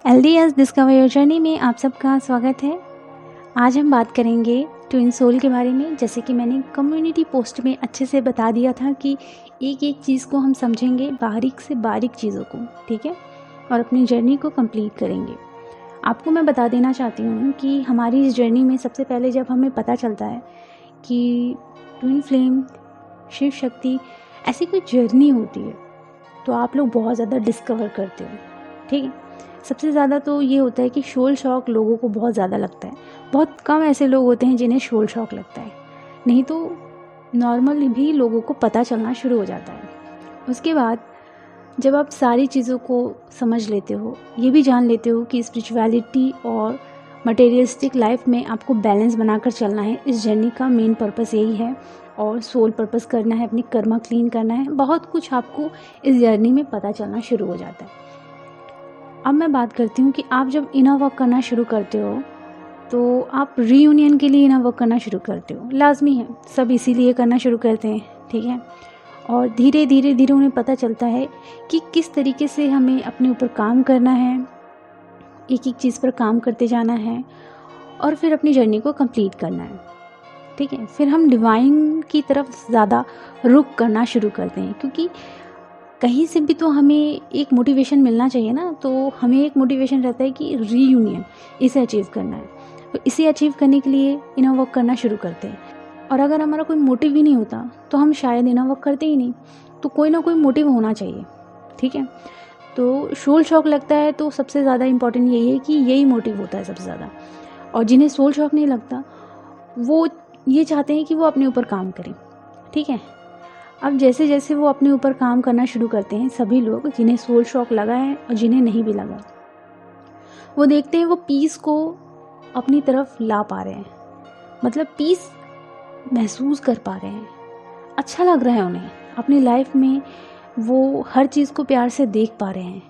LDS discover your journey में आप सबका स्वागत है। आज हम बात करेंगे ट्विन सोल के बारे में। जैसे कि मैंने कम्युनिटी पोस्ट में अच्छे से बता दिया था कि एक एक चीज़ को हम समझेंगे, बारीक से बारीक चीज़ों को, ठीक है, और अपनी जर्नी को कंप्लीट करेंगे। आपको मैं बता देना चाहती हूँ कि हमारी इस जर्नी में सबसे पहले जब हमें पता चलता है कि ट्विन फ्लेम, शिव शक्ति, ऐसी कोई जर्नी होती है, तो आप लोग बहुत ज़्यादा डिस्कवर करते हो, ठीक है। सबसे ज़्यादा तो ये होता है कि सोल शॉक लोगों को बहुत ज़्यादा लगता है। बहुत कम ऐसे लोग होते हैं जिन्हें सोल शॉक लगता है, नहीं तो नॉर्मल भी लोगों को पता चलना शुरू हो जाता है। उसके बाद जब आप सारी चीज़ों को समझ लेते हो, ये भी जान लेते हो कि स्पिरिचुअलिटी और मटेरियलिस्टिक लाइफ में आपको बैलेंस बनाकर चलना है। इस जर्नी का मेन पर्पस यही है, और सोल पर्पस करना है, अपनी कर्मा क्लीन करना है। बहुत कुछ आपको इस जर्नी में पता चलना शुरू हो जाता है। अब मैं बात करती हूँ कि आप जब इनर वर्क करना शुरू करते हो तो आप रीयूनियन के लिए इनर वर्क करना शुरू करते हो। लाजमी है, सब इसीलिए करना शुरू करते हैं, ठीक है। और धीरे धीरे उन्हें पता चलता है कि किस तरीके से हमें अपने ऊपर काम करना है, एक एक चीज़ पर काम करते जाना है और फिर अपनी जर्नी को कंप्लीट करना है, ठीक है। फिर हम डिवाइन की तरफ ज़्यादा रुख करना शुरू करते हैं, क्योंकि कहीं से भी तो हमें एक मोटिवेशन मिलना चाहिए ना। तो हमें एक मोटिवेशन रहता है कि रीयूनियन, इसे अचीव करना है। तो इसे अचीव करने के लिए इनर वर्क करना शुरू करते हैं। और अगर हमारा कोई मोटिव ही नहीं होता तो हम शायद इनर वर्क करते ही नहीं। तो कोई ना कोई मोटिव होना चाहिए, ठीक है। तो सोल शॉक लगता है तो सबसे ज़्यादा इम्पॉर्टेंट यही है कि यही मोटिव होता है सबसे ज़्यादा। और जिन्हें सोल शॉक नहीं लगता वो ये चाहते हैं कि वो अपने ऊपर काम करें, ठीक है। अब जैसे जैसे वो अपने ऊपर काम करना शुरू करते हैं, सभी लोग, जिन्हें सोल शॉक लगा है और जिन्हें नहीं भी लगा, वो देखते हैं वो पीस को अपनी तरफ ला पा रहे हैं, मतलब पीस महसूस कर पा रहे हैं। अच्छा लग रहा है उन्हें, अपनी लाइफ में वो हर चीज़ को प्यार से देख पा रहे हैं,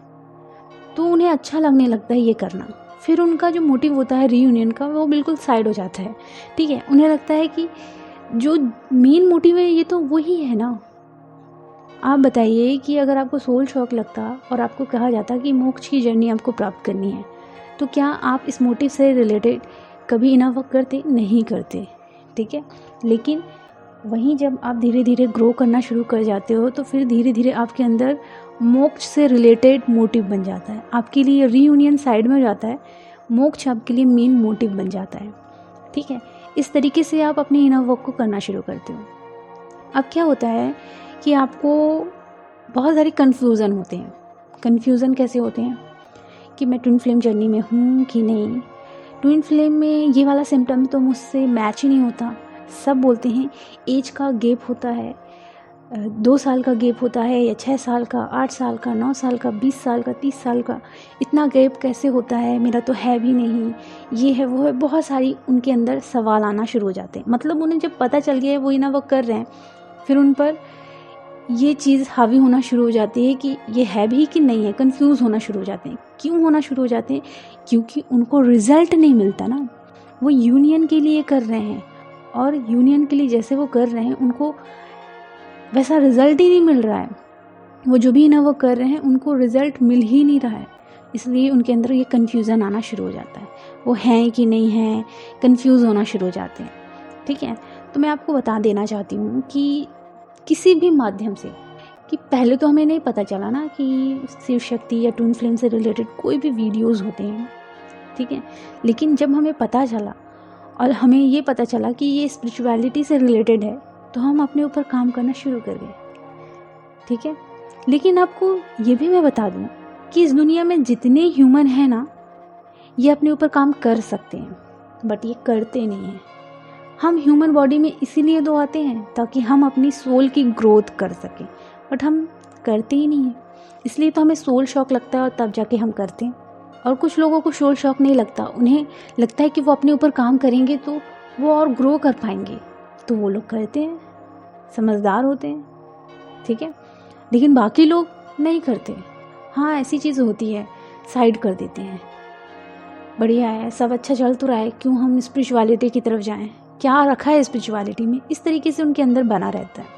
तो उन्हें अच्छा लगने लगता है ये करना। फिर उनका जो मोटिव होता है रीयूनियन का, वो बिल्कुल साइड हो जाता है, ठीक है। उन्हें लगता है कि जो मेन मोटिव है ये तो वही है ना। आप बताइए कि अगर आपको सोल शॉक लगता और आपको कहा जाता कि मोक्ष की जर्नी आपको प्राप्त करनी है, तो क्या आप इस मोटिव से रिलेटेड कभी इनर वर्क करते? नहीं करते, ठीक है। लेकिन वहीं जब आप धीरे धीरे ग्रो करना शुरू कर जाते हो तो फिर धीरे धीरे आपके अंदर मोक्ष से रिलेटेड मोटिव बन जाता है। आपके लिए रीयूनियन साइड में हो जाता है, मोक्ष आपके लिए मेन मोटिव बन जाता है, ठीक है। इस तरीके से आप अपने इनर वर्क को करना शुरू करते हो। अब क्या होता है कि आपको बहुत सारे कन्फ्यूज़न होते हैं। कन्फ्यूज़न कैसे होते हैं कि मैं ट्विन फ्लेम जर्नी में हूँ कि नहीं, ट्विन फ्लेम में ये वाला सिम्टम तो मुझसे मैच ही नहीं होता। सब बोलते हैं एज का गैप होता है, 2 साल का गैप होता है, या 6 साल का, 8 साल का, 9 साल का, 20 साल का, 30 साल का, इतना गैप कैसे होता है, मेरा तो है भी नहीं, ये है वो है। बहुत सारी उनके अंदर सवाल आना शुरू हो जाते हैं। मतलब उन्हें जब पता चल गया है वो इना वो कर रहे हैं, फिर उन पर ये चीज़ हावी होना शुरू हो जाती है कि ये है भी कि नहीं है। कंफ्यूज होना शुरू हो जाते हैं। क्यों होना शुरू हो जाते हैं? क्योंकि उनको रिजल्ट नहीं मिलता ना। वो यूनियन के लिए कर रहे हैं, और यूनियन के लिए जैसे वो कर रहे हैं उनको वैसा रिजल्ट ही नहीं मिल रहा है। वो जो भी ना वो कर रहे हैं उनको रिजल्ट मिल ही नहीं रहा है, इसलिए उनके अंदर ये कन्फ्यूज़न आना शुरू हो जाता है। वो हैं कि नहीं हैं, कन्फ्यूज़ होना शुरू हो जाते हैं, ठीक है। तो मैं आपको बता देना चाहती हूँ कि किसी भी माध्यम से, कि पहले तो हमें नहीं पता चला ना कि शिव शक्ति या ट्विन फ्लेम से रिलेटेड कोई भी वीडियोस होते हैं, ठीक है। लेकिन जब हमें पता चला और हमें ये पता चला कि ये स्पिरिचुअलिटी से रिलेटेड है, तो हम अपने ऊपर काम करना शुरू कर गए, ठीक है। लेकिन आपको ये भी मैं बता दूं कि इस दुनिया में जितने ह्यूमन हैं ना, ये अपने ऊपर काम कर सकते हैं, बट ये करते नहीं हैं। हम ह्यूमन बॉडी में इसीलिए तो आते हैं ताकि हम अपनी सोल की ग्रोथ कर सकें, बट हम करते ही नहीं हैं। इसलिए तो हमें सोल शॉक लगता है और तब जाके हम करते हैं। और कुछ लोगों को सोल शॉक नहीं लगता, उन्हें लगता है कि वो अपने ऊपर काम करेंगे तो वो और ग्रो कर पाएंगे, तो वो लोग करते हैं, समझदार होते हैं, ठीक है। लेकिन बाकी लोग नहीं करते। हाँ, ऐसी चीज़ होती है, साइड कर देते हैं। बढ़िया है, सब अच्छा चल तो रहा है, क्यों हम स्पिरिचुअलिटी की तरफ जाएं, क्या रखा है स्पिरिचुअलिटी में, इस तरीके से उनके अंदर बना रहता है,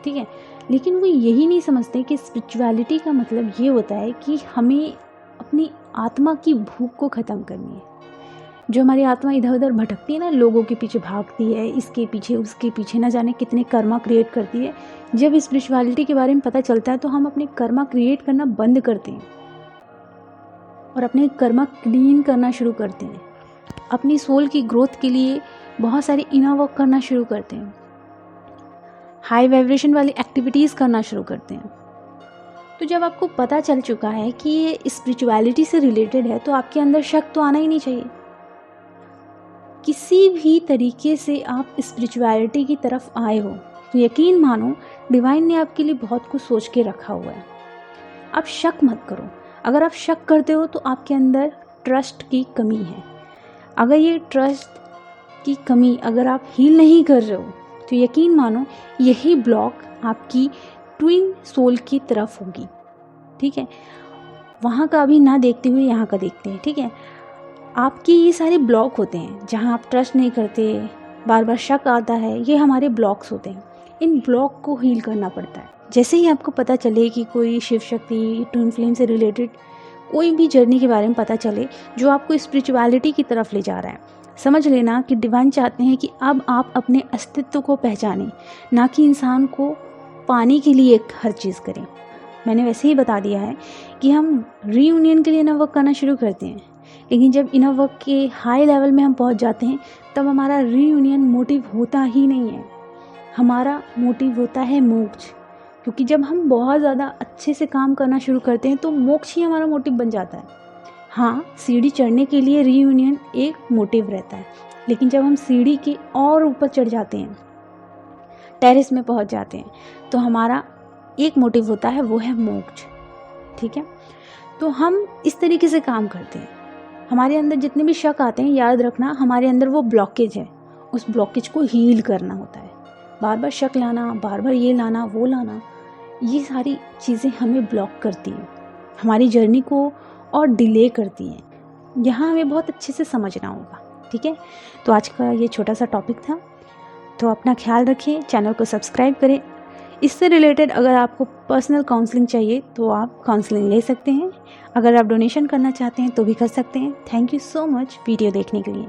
ठीक है। लेकिन वो यही नहीं समझते कि स्पिरिचुअलिटी का मतलब ये होता है कि हमें अपनी आत्मा की भूख को ख़त्म करनी है। जो हमारी आत्मा इधर उधर भटकती है ना, लोगों के पीछे भागती है, इसके पीछे उसके पीछे, ना जाने कितने कर्मा क्रिएट करती है। जब स्पिरिचुअलिटी के बारे में पता चलता है तो हम अपने कर्मा क्रिएट करना बंद करते हैं और अपने कर्मा क्लीन करना शुरू करते हैं। अपनी सोल की ग्रोथ के लिए बहुत सारे इनर वर्क करना शुरू करते हैं, हाई वाइब्रेशन वाली एक्टिविटीज़ करना शुरू करते हैं। तो जब आपको पता चल चुका है कि ये स्पिरिचुअलिटी से रिलेटेड है तो आपके अंदर शक तो आना ही नहीं चाहिए। किसी भी तरीके से आप स्पिरिचुअलिटी की तरफ आए हो तो यकीन मानो डिवाइन ने आपके लिए बहुत कुछ सोच के रखा हुआ है। आप शक मत करो। अगर आप शक करते हो तो आपके अंदर ट्रस्ट की कमी है। अगर ये ट्रस्ट की कमी अगर आप हील नहीं कर रहे हो तो यकीन मानो यही ब्लॉक आपकी ट्विन सोल की तरफ होगी। ठीक है, वहाँ का अभी ना देखते हुए यहाँ का देखते हैं। ठीक है, आपके ये सारे ब्लॉक होते हैं जहाँ आप ट्रस्ट नहीं करते, बार बार शक आता है, ये हमारे ब्लॉक्स होते हैं। इन ब्लॉक को हील करना पड़ता है। जैसे ही आपको पता चले कि कोई शिव शक्ति, ट्विन फ्लेम से रिलेटेड कोई भी जर्नी के बारे में पता चले जो आपको स्पिरिचुअलिटी की तरफ ले जा रहा है, समझ लेना कि डिवाइन चाहते हैं कि अब आप अपने अस्तित्व को पहचानें, ना कि इंसान को पाने के लिए हर चीज़ करें। मैंने वैसे ही बता दिया है कि हम रीयूनियन के लिए इनर वर्क करना शुरू करते हैं, लेकिन जब इनर वर्क के हाई लेवल में हम पहुंच जाते हैं तब हमारा रीयूनियन मोटिव होता ही नहीं है। हमारा मोटिव होता है मोक्ष। क्योंकि जब हम बहुत ज़्यादा अच्छे से काम करना शुरू करते हैं तो मोक्ष ही हमारा मोटिव बन जाता है। हाँ, सीढ़ी चढ़ने के लिए रीयूनियन एक मोटिव रहता है, लेकिन जब हम सीढ़ी के और ऊपर चढ़ जाते हैं, टेरेस में पहुंच जाते हैं, तो हमारा एक मोटिव होता है, वो है मोक्ष। ठीक है, तो हम इस तरीके से काम करते हैं। हमारे अंदर जितने भी शक आते हैं, याद रखना हमारे अंदर वो ब्लॉकेज है, उस ब्लॉकेज को हील करना होता है। बार बार शक लाना, बार बार ये लाना वो लाना, ये सारी चीज़ें हमें ब्लॉक करती हैं, हमारी जर्नी को और डिले करती हैं। यहाँ हमें बहुत अच्छे से समझना होगा। ठीक है, तो आज का ये छोटा सा टॉपिक था। तो अपना ख्याल रखें, चैनल को सब्सक्राइब करें। इससे रिलेटेड अगर आपको पर्सनल काउंसलिंग चाहिए तो आप काउंसलिंग ले सकते हैं। अगर आप डोनेशन करना चाहते हैं तो भी कर सकते हैं। Thank you so much video देखने के लिए।